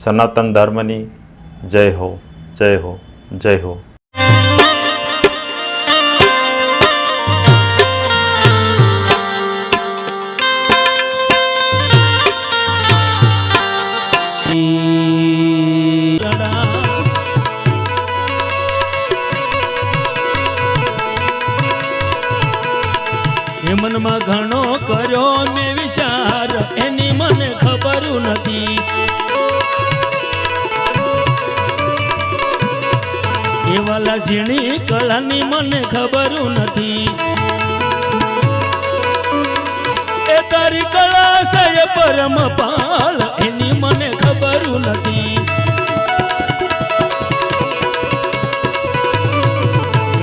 સનાતન ધર્મની જય હો, જય હો, જય હો. મનમાં ઘણો કર્યો મેં વિચાર, એની મને ખબર નથી. એ વાલા ઝીણી કળાની મને ખબર નથી. એ તારી કળા છે પરમ પાલ, એની મને ખબર નથી.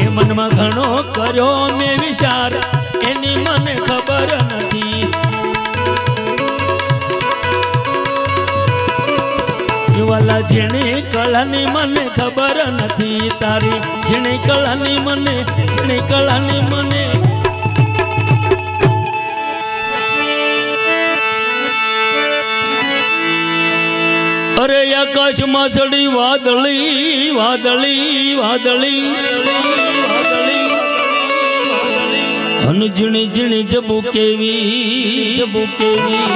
એ મનમાં ઘણો કર્યો મેં વિચાર, એની મને ખબર નથી. વાલા ઝીણી કળાની મને ખબર નથી. તારી ઝીણી કળાની મને, ઝીણી કળાની મને. અરે આકાશમાં ચડી વાદળી વાદળી વાદળી અને ઝીણી ઝીણી જબુ કેવી, જબુ કેવી,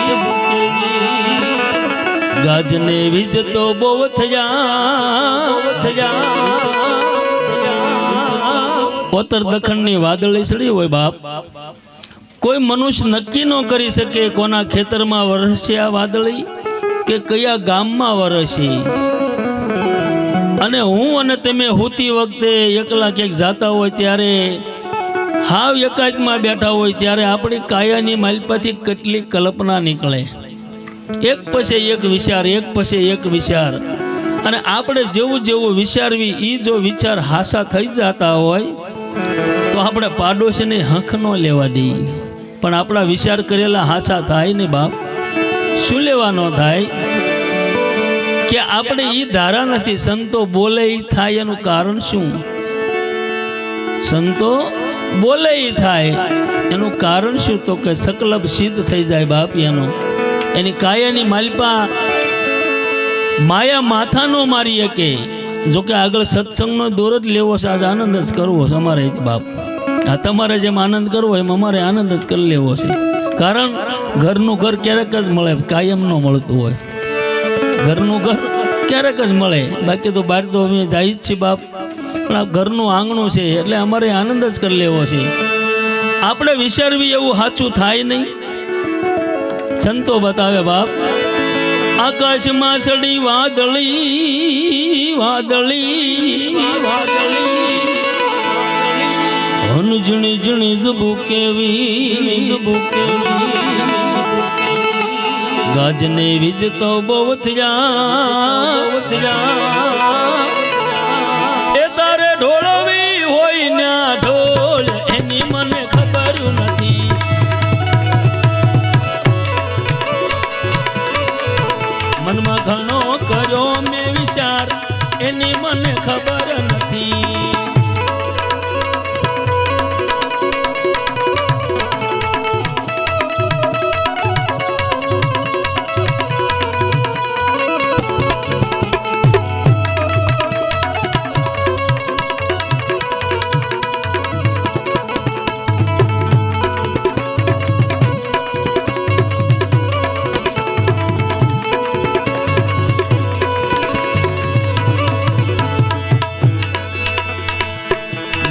જબુ કેવી. ગાજને વીજતો બહુ થયા. પોતર દખણની વાદળી ચડી હોય બાપ, કોઈ મનુષ્ય નક્કી ન કરી શકે કોના ખેતરમાં વરસે આ વાદળી કે કયા ગામમાં વરસે. અને હું અને તમે હોતી વખતે એકલા ક્યાંક જાતા હોય ત્યારે, હાવ એકાંતમાં બેઠા હોય ત્યારે આપણી કાયાની માલપાથી કેટલી કલ્પના નીકળે. એક પછી એક વિચાર, એક પછી એક વિચાર. અને આપણે જેવું જેવું વિચારવી એ જો વિચાર હાસા થઈ જતા હોય તો આપણે પાડોશીને હંખ ન લેવા દઈએ. પણ આપણા વિચાર કરેલા હાસા થાય ને બાપ, શું લેવા ન થાય? કે આપણે એ ધારા નથી. સંતો બોલે એ થાય, એનું કારણ શું? સંતો બોલે એ થાય એનું કારણ શું? તો કે સકલબ સિદ્ધ થઈ જાય બાપ. એની કાયાની માલપા માયા માથા નો મારી શકે. જોકે આગળ સત્સંગનો દોર જ લેવો છે, આજે આનંદ જ કરવો છે અમારે બાપ. આ તમારે જેમ આનંદ કરવો એમ અમારે આનંદ જ કરી લેવો છે. કારણ ઘરનું ઘર ક્યારેક જ મળે, કાયમ ન મળતું હોય. ઘરનું ઘર ક્યારેક જ મળે, બાકી તો બહાર તો અમે જાય જ છીએ બાપ. પણ આ ઘરનું આંગણું છે એટલે અમારે આનંદ જ કરી લેવો છે. આપણે વિચારવી એવું સાચું થાય નહીં. સંતો બતાવે બાપ, આકાશમાં ચડી વાદળી વાદળી વાદળી, હન ઝીણી ઝીણી જબુ કેવી, જબુ કેવી. ગાજને વીજતો બહુ થયા. એ તારે ઢોળવી હોય ના ઢોલ, એની મને ખબર નથી. મનમાં ઘણો કર્યો મેં વિચાર, એની મને ખબર નથી.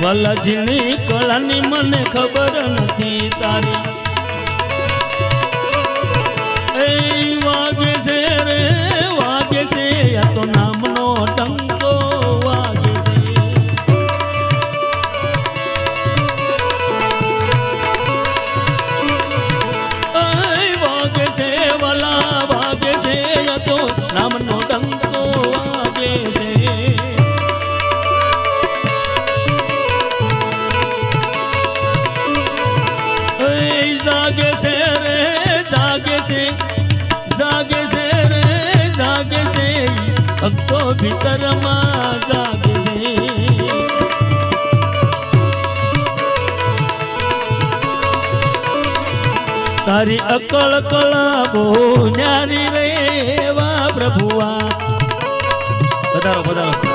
વાલા ઝીણી કળાની મને ખબર નથી. તારી એ વાગે છે રે વાગે છે, આ તો નામનો ટંકો વાગે છે. વાગે છે વાલા વાગે છે, આ તો નામનો ટંકો વાગે છે. જાગે છે રે જાગે છે, જાગે છે રે જાગે છે, ભક્તો ભીતરમાં જાગે છે. તારી અકળ કળા બહુ ન્યારી રે વા પ્રભુઆ. પધારો પધારો.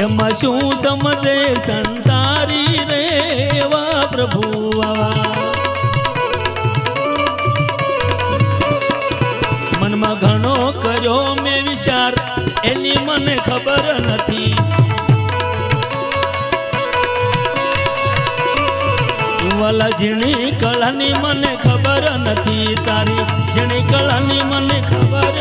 એમાં શું સમજે સંસારી રે એવા પ્રભુઆ. મનમાં ઘણો કર્યો મેં વિચાર એની મને ખબર નથી. વાલા ઝીણી કળાની મને ખબર નથી. તારી ઝીણી કળાની મને ખબર.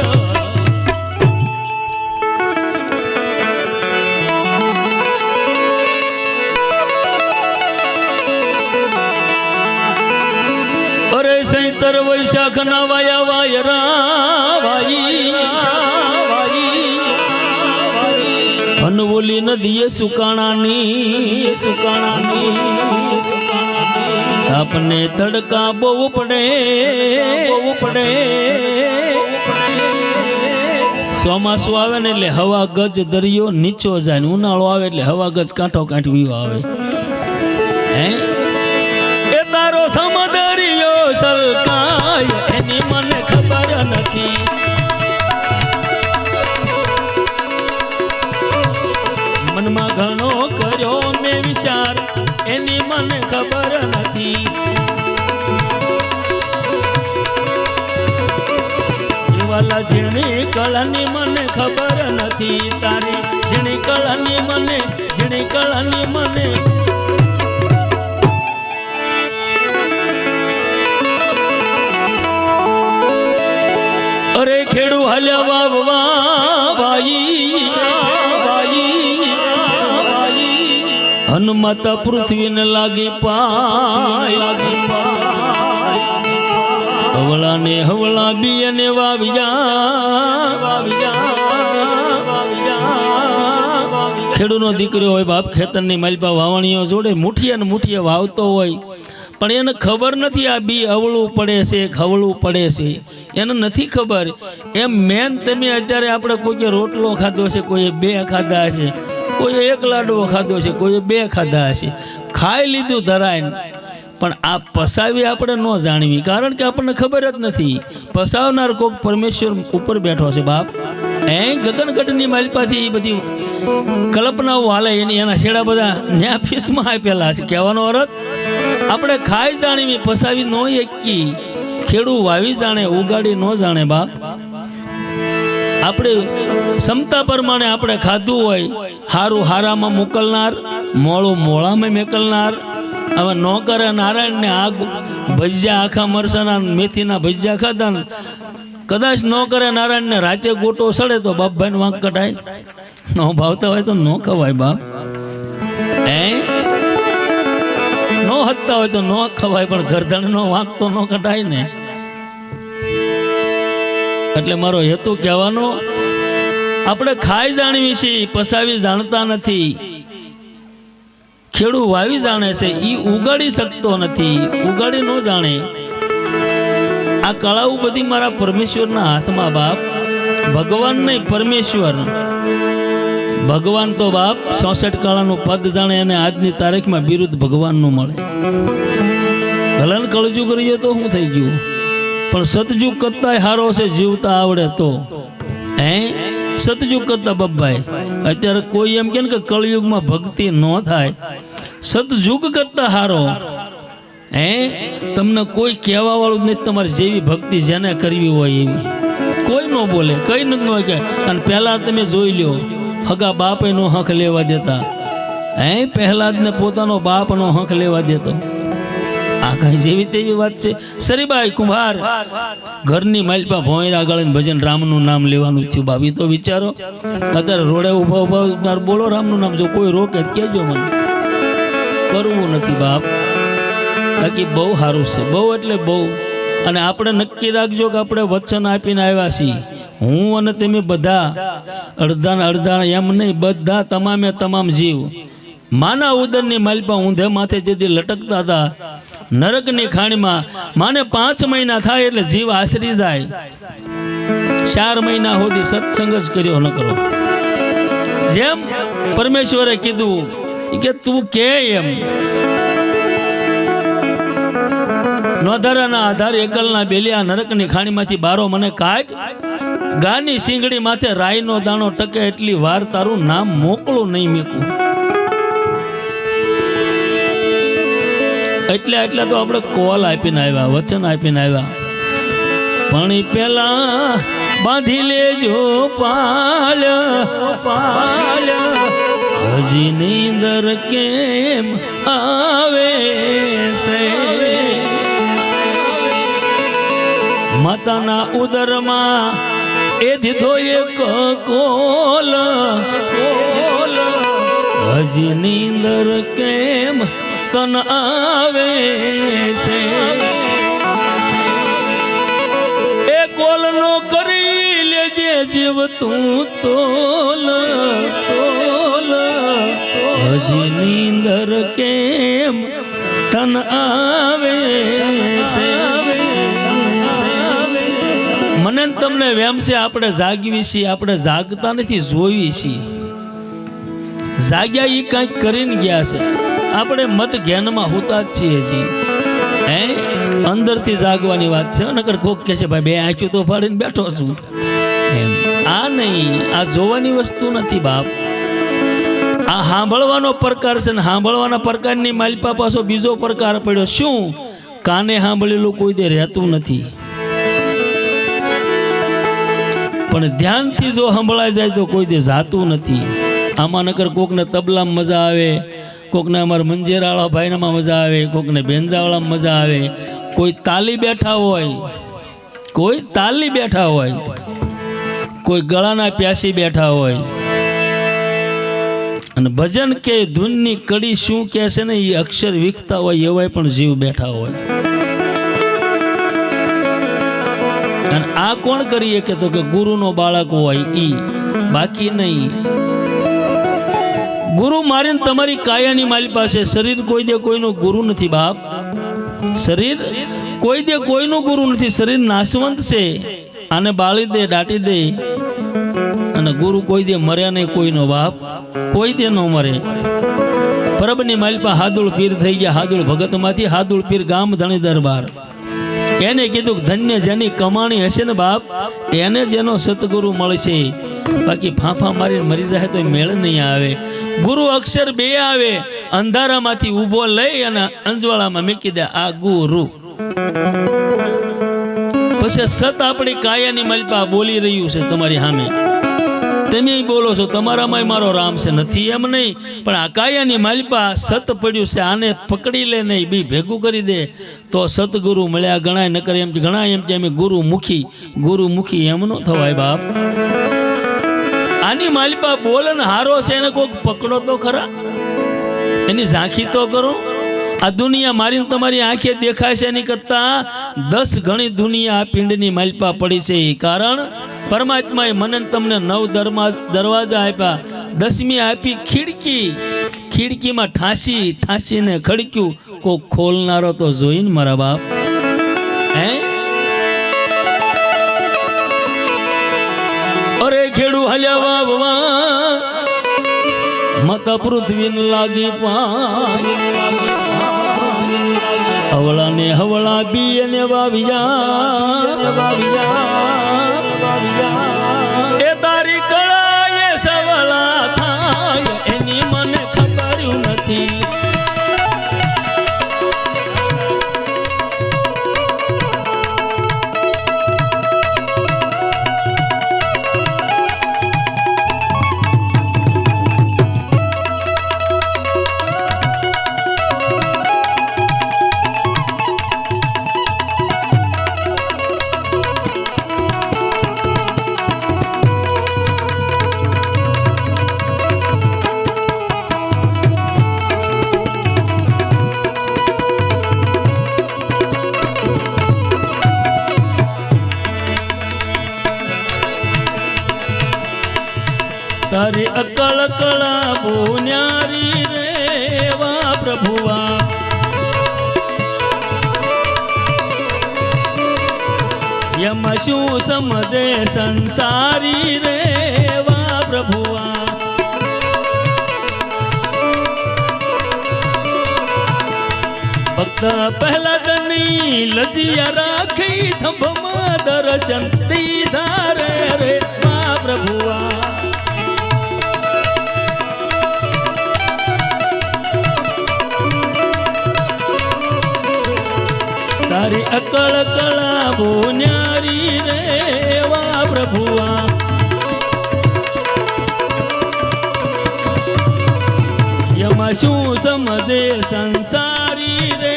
અરે સૈતર વૈશાખ ના વાયા વાયરા વાઈ અનવોલી નદીએ સુકાણાની તાપને તડકા બહુ પડે. ચોમાસું આવે ને એટલે હવા ગજ દરિયો નીચો જાય ને ઉનાળો આવે એટલે હવા ગજ કાંઠો કાંઠવી આવે. હે એ તારો સમદરિયો સલકાય એની મને ખબર નથી. મનમાં ઘણો કર્યો મેં વિચાર એની મને ખબર નથી. વાલા ઝીણી કળાની મને ખબર નથી. તારી ઝીણી કળાની મને અરે ખેડૂ હાલ્યા વાવવા ભાઈ હનુમાતા પૃથ્વીને લાગી પાય. હવળા ને હવળા બિયને વાવ્યા. ખેડૂનો દીકરો હોય બાપ ખેતરની માલપા વાવણીઓ જોડે મુઠીએ ને મુઠીએ વાવતો હોય પણ એને ખબર નથી આ બી અવળું પડે છે ખવળું પડે છે એને નથી ખબર. એમ મેન તમે અત્યારે આપણે કોઈ રોટલો ખાધો છે, કોઈએ 2 ખાધા છે, કોઈએ 1 લાડવો ખાધો છે, કોઈએ 2 ખાધા છે, ખાઈ લીધું ધરાઈને. પણ આ પસાવી આપણે ન જાણવી કારણ કે આપણને ખબર જ નથી. પસાવનાર કોક પરમેશ્વર ઉપર બેઠો છે બાપ. ગગનગઢની માલપાથી બધી કલ્પનાઓ હાલે એના છેડા બધા ન્યા ફીસમાં આપેલા છે. કહેવાનો અર્થ આપણે ખાઈ જાણવી પસાવી ન એકી. ખેડૂ વાવી જાણે ઉગાડી ન જાણે બાપ. આપણે ક્ષમતા પ્રમાણે આપણે ખાધું હોય હારું હારામાં મોકલનાર, મોળું મોળામાં મેકલનાર. હવે ન કરે નારાયણને આગ ભજીયા આખા મરસાના મેથીના ભજીયા ખાધા ને કદાચ ન કરે નારાયણને રાતે ગોટો સડે તો બાપભાઈને વાંક કઢાય. ન ભાવતા હોય તો ન ખવાય બાપ. ન હતતા હોય તો ન ખવાય પણ ગરદણનો વાંક તો ન કઢાય ને. એટલે મારો હેતુ કહેવાનો આપણે ખાઈ જાણવી છીએ પસાવી જાણતા નથી. ખેડૂ વાવી જાણે છે ઈ ઉગાડી શકતો નથી, ઉગાડી ન જાણે. આ કળાઓ બધી મારા પરમેશ્વરના હાથમાં બાપ. ભગવાન નહીં પરમેશ્વર. ભગવાન તો બાપ 66 કળાનું પદ જાણે અને આજની તારીખમાં બિરુદ ભગવાનનું મળે. ભલન કળજુગ રહ્યો તો શું થઈ ગયું પણ સતજુગ કરતા હારો છે જીવતા આવડે તો. સતયુગ કરતા બબ્બાઈ અત્યારે કોઈ એમ કે કળયુગમાં ભક્તિ ન થાય. સતયુગ કરતા હારો. તમને કોઈ કહેવા વાળું નથી તમારે જેવી ભક્તિ જેને કરવી હોય એવી. કોઈ ન બોલે કઈ ન કહે. અને પહેલા તમે જોઈ લ્યો હગા બાપે નો હક લેવા દેતા. પહેલા જ ને પોતાનો બાપ નો હક લેવા દેતો. આ કઈ જેવી તેવી વાત છે. સરીબાઈ કુંભાર ઘરની માલપા ભોંયરા ગળે ભજન રામનું નામ લેવાનું થયું બાપ. તો વિચારો અત્યારે રોડે ઉભા ઉભા બોલો રામનું નામ. જો કોઈ રોકે કેજો મને. કરવું નથી બાપ. બાકી બહુ સારું છે, બહુ એટલે બહુ. અને આપણે નક્કી રાખજો કે આપણે વચન આપીને આવ્યા છીએ. હું અને તમે બધા અડધા અડધા એમ નહીં, બધા તમામે તમામ જીવ માના ઉદરની માલપા ઊંધે માથે જેથી લટકતા હતા નરકની ખાણીમાં. માને 5 મહિના થાય એટલે જીવ આશરી જાય. 4 મહિના સુધી સત્સંગ જ કર્યો ન કરો. જેમ પરમેશ્વરે કીધું કે તું કે એમ ન નોધારાના આધારે એકલના બેલિયા નરકની ખાણીમાંથી બારો મને કાઢ. ગાની સિંગડી માથે રાઈનો દાણો ટકે એટલી વાર તારું નામ મોકળું નહીં મીકું. એટલે તો આપણે કોલ આપીને આવ્યા, વચન આપીને આવ્યા. પણ પેલા બાંધી લેજો પાલ પાલ, હજી નીંદર કેમ આવે છે? માતાના ઉદરમાં એ દીધો એક કોલ કોલ, હજી નીંદર કેમ તન આવે છે? એ કોલ નો કરી લેજે જીવ તું તોલ તોલ, હજી નીંદર કેમ તન આવે છે? મને તમને વેમ છે આપણે જાગવી છીએ, આપણે જાગતા નથી, જોવી છીએ. જાગ્યા એ કંઈક કરીને ગયા છે, આપણે મત જ્ઞાનમાં હોતા જ છીએ જી. હે અંદરથી જાગવાની વાત છે. નકર કોક કહે છે ભાઈ બે આંખ્યું તો ફાડીને બેઠો છું એમ. આ નહીં, આ જોવાની વસ્તુ નથી બાપ. આ સાંભળવાનો પ્રકાર છે ને સાંભળવાના પ્રકારની માલિપા પાછો બીજો પ્રકાર પડ્યો. શું? કાને સાંભળેલું કોઈ દે રહેતું નથી, પણ ધ્યાનથી જો સંભળાઈ જાય તો કોઈ દે જાતું નથી. આમાં નકર કોકને તબલામાં મજા આવે, કોકને અમારા મંજેરાવાળા ભાઈનામાં મજા આવે, કોકને બેંજાવાળામાં મજા આવે, કોઈ તાલી બેઠા હોય, કોઈ તાલી બેઠા હોય, કોઈ ગળાના પ્યાસી બેઠા હોય. અને ભજન કે ધૂનની કડી શું કહે છે ને એ અક્ષર વીખતા હોય એવાય પણ જીવ બેઠા હોય. અને આ કોણ કરીએ કે તો કે ગુરુનો બાળક હોય ઈ, બાકી નહીં. ગુરુ મારીને તમારી કાયાની મારી પાસે. શરીર કોઈ દે કોઈનું ગુરુ નથી બાપ. શરીર કોઈ દે કોઈનું ગુરુ નથી. શરીર નાશવંત છે, આને બાળી દે, દાટી દે. અને ગુરુ કોઈ દે મરે નહીં કોઈનો બાપ, કોઈ દે ન મરે. પરબની માલિપા હાદુળ પીર થઈ ગયા. હાદુળ ભગતમાંથી હાદુળ પીર ગામ ધણી દરબાર. એને કીધું ધન્ય જેની કમાણી હશે ને બાપ એને જ એનો સતગુરુ મળશે. બાકી ફાંફા મારીને મરી જાય તો મેળ નહીં આવે. ગુરુ અક્ષર બે આવે. અંધારામાંથી ઊભો લઈ અને અંજવાળામાં મૂકી દે આ ગુરુ. પછી સત આપણી કાયાની માલિપા બોલી રહ્યું છે તમારી સામે. તમે બોલો છો તમારામાં મારો રામ છે, નથી એમ નહીં, પણ આ કાયાની માલિપા સત પડ્યું છે. આને પકડી લે નહીં, બી ભેગું કરી દે તો સતગુરુ મળ્યા ગણાય. નકર એમ ઘણા એમ કે અમે ગુરુમુખી એમ ન થવાય બાપ. આની માલિપા બોલે ને હારો છે, એને કોઈક પકડો તો ખરા, એની ઝાંખી તો કરો. આ દુનિયા મારીને તમારી આંખે દેખાય છે એની કરતા 10 ગણી દુનિયા આ પિંડની માલિપા પડી છે. કારણ પરમાત્માએ મને તમને 9 દરવાજા આપ્યા, 10મી આપી ખિડકી. ખિડકીમાં ઠાંસીને ખડક્યું. કોઈ ખોલનારો તો જોઈને મારા બાપ. હે અરે ખેડુ હલ્યા વાવવા મત પૃથ્વી લાગી પાણી. હવળા ને હવળા બી ને વાવ્યા. એ તારી કળા એ સવળા થાય એની મને ખબર નથી. તારી અકળ કળા બોન્યારી રેવા પ્રભુવા. એમાં શું સમજે સંસારી રેવા પ્રભુવા. ભક્ત પહેલા દની લજિયા રાખી થંભમાં દર્શન દીધા રે રે મા પ્રભુઆ તારી અકળ કળા બોન્યારી રે વા પ્રભુઆ યમાં શું સમજે સંસારી રે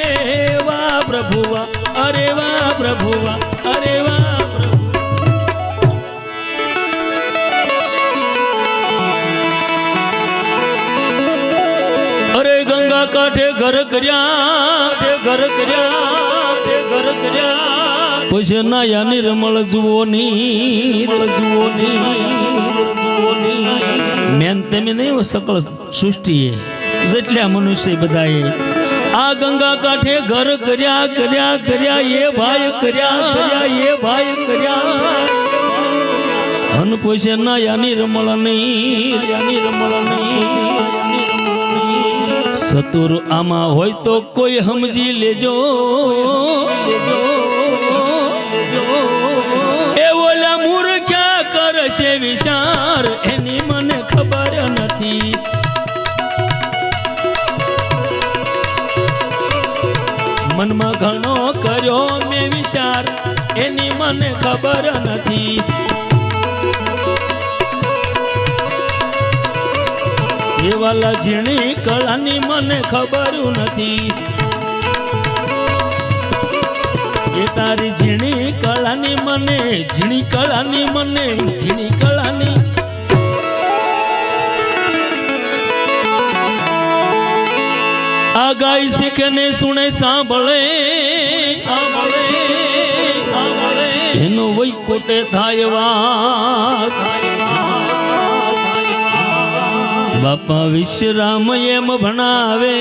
વા પ્રભુઆ અરે વા પ્રભુઆ અરે વા પ્રભુ અરે ગંગા કાંઠે ઘર કર્યા ઘર કર્યા પછી નાયા નિર્મળ જુઓની મેન તેમે નહીં સકળ સૃષ્ટિએ જેટલા મનુષ્ય બધાએ આ ગંગા કાંઠે ઘર કર્યા એ ભાઈ કર્યા હન પછી નાયા નિર્મળ સતુર આમાં હોય તો કોઈ સમજી લેજો એ ઓલા મૂર્ખ્યા કરશે વિચાર એની મને ખબર નથી મનમાં ઘણો કર્યો મેં વિચાર એની મને ખબર નથી એ વાલા ઝીણી કળાની મને ખબર નથી એ તારી ઝીણી કળાની મને ઝીણી કળાની આ ગાય શીખે ને સુણે સાંભળે એનો વૈકુંઠે થાય વાસ બાપા વિશ્રામ એમ ભણાવે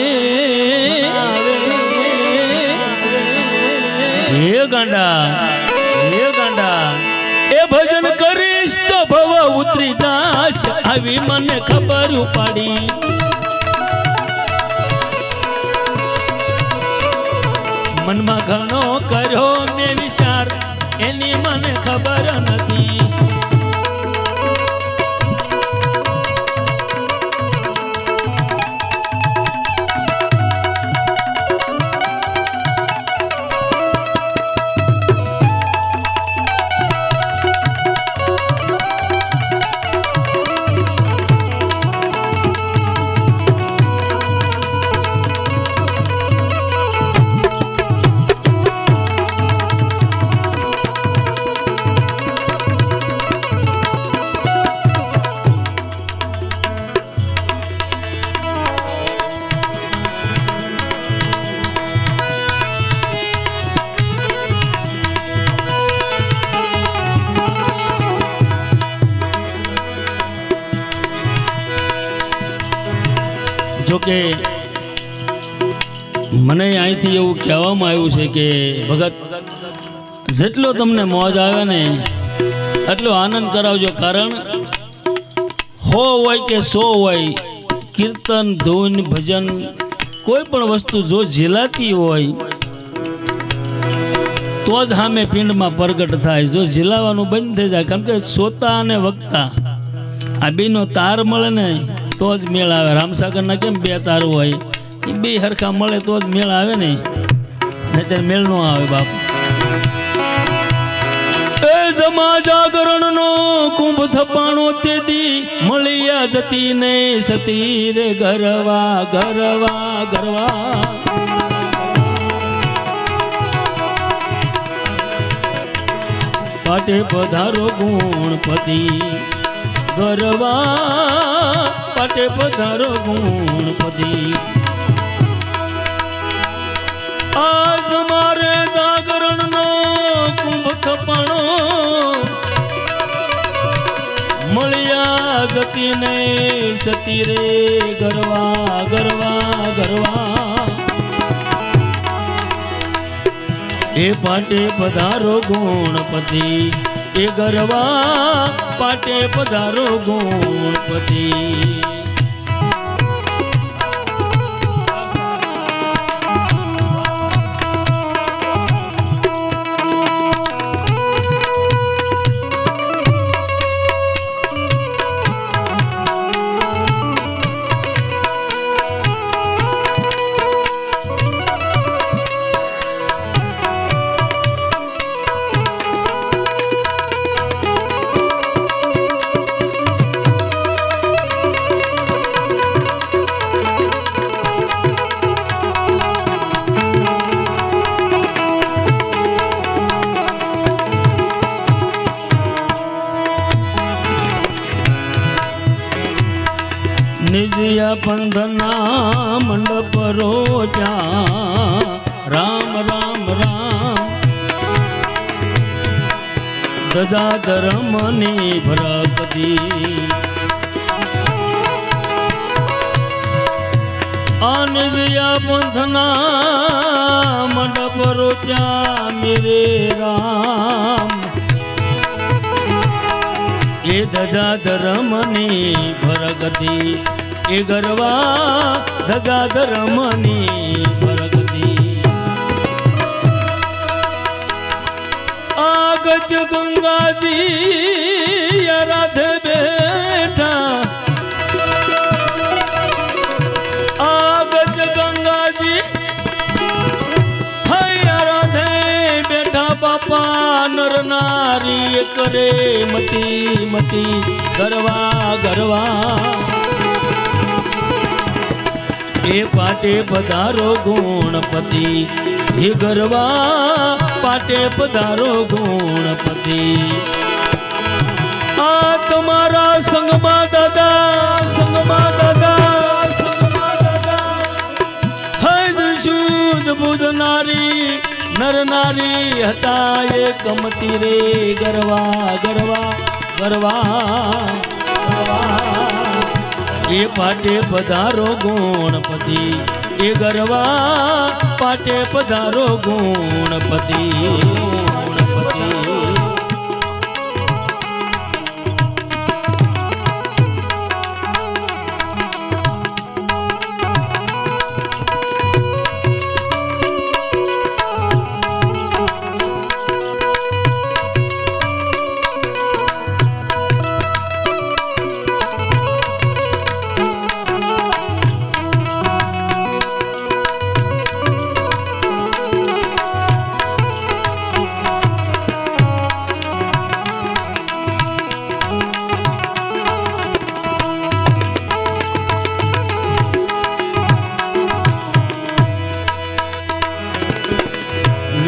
હે ગાંડા એ ભજન કરીશ તો ભવ ઉતરી જાશ આવી મને ખબર પાડી મનમાં ઘણો કર્યો મેં વિચાર એની મને ખબર નથી જોકે મને અહીંથી એવું કહેવામાં આવ્યું છે કે ભગત જેટલો તમને મોજ આવે ને એટલો આનંદ કરાવજો કારણ 100 હોય કે 100 હોય કીર્તન ધૂન ભજન કોઈ પણ વસ્તુ જો ઝીલાતી હોય તો જ સામે પિંડમાં પ્રગટ થાય જો ઝીલાવાનું બંધ થઈ જાય કારણ કે શ્રોતા અને વક્તા આ બેનો તાર મળે ને તો જ મેળ આવે રામસાગરના કેમ 2 તાર હોય એ 2 હરખા મળે તો જ મેળ આવે ને નહીંતર મેળ નો આવે બાપ એ જમા જાગરણનો કુંભ થપાણો તેદી મળ્યા જતી ને સતી રે ગરવા પાટે પધારો ગુણપતિ ગરવા પાટે પધારો ગુણપતિ આજ મારે જાગરણનો કુંભ થપાણો મળ્યા જતી ને સતી રે ગરવા એ પાટે પધારો ગુણપતિ એ ગરવા પાટે પધારો ગુણપતિ બંધના મંડપ રોચ્યા રામ રામ રામ ધજા ધર્મની ભરકતી આનજયા બંધના મંડપ રોચ્યા મેરે રામ એ ધજા ધર્મની ભરગતી એ ગરવા ધજા ધર્મની ભરગતી આગજ ગંગાજી રાધે બેઠા આગજ ગંગાજી રાધે બેઠા બાપા નર નારી કરે મતી મતી ગરવા ગરવા એ પાટે પધારો ગુણપતિ હે ગરવા પાટે પધારો ગુણપતિ આ તમારા સંગમાં દાદા સંગમાં દાદા સંગમાં દાદા હજ શુદ્ધ બુધ નારી નર નારી હતા એ કમતી રે ગરવા ગરવા ગરવા એ પાટે પધારો ગુણપતિ એ ગરવા પાટે પધારો ગુણપતિ ગુણપતિ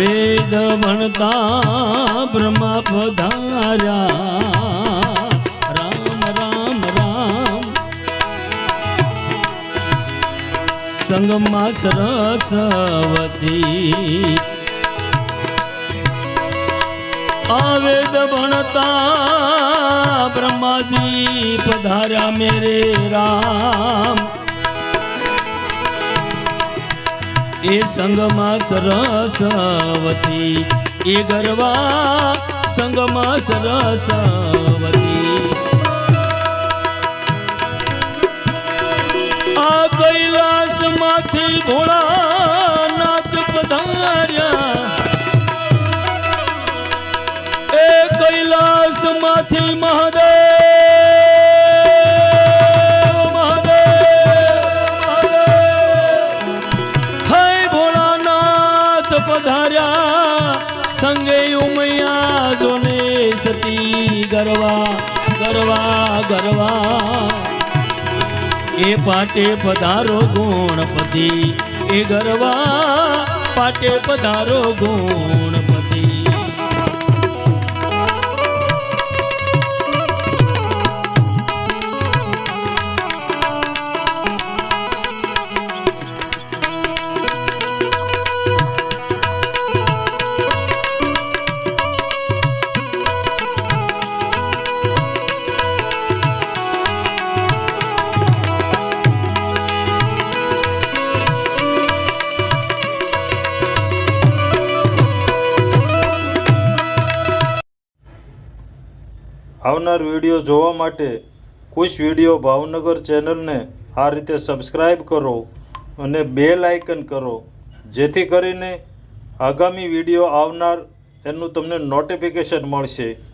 વેદ ભણતા બ્રહ્મા પધાર્યા રામ રામ રામ સંગમાં સરસ્વતી આ વેદ ભણતા બ્રહ્માજી પધાર્યા મેરે રામ એ સંગમાં સરસ્વતી એ ગરવા સંગમાં સરસ્વતી આ કૈલાસ માંથી ભોળાનાથ પધાર્યા એ કૈલાસ માંથી મહાદેવ પધાર્યા સંગે ઉમૈયા જોને સતી ગરવા ગરવા ગરવા એ પાટે પધારો ગુણપતિ એ ગરવા પાટે પધારો ગુણપતિ આવનાર વિડીયો જોવા માટે ખુશ વિડીયો ભાવનગર ચેનલને આ રીતે સબસ્ક્રાઈબ કરો અને બેલ આઇકન કરો જેથી કરીને આગામી વિડીયો આવનાર એનું તમને નોટિફિકેશન મળશે.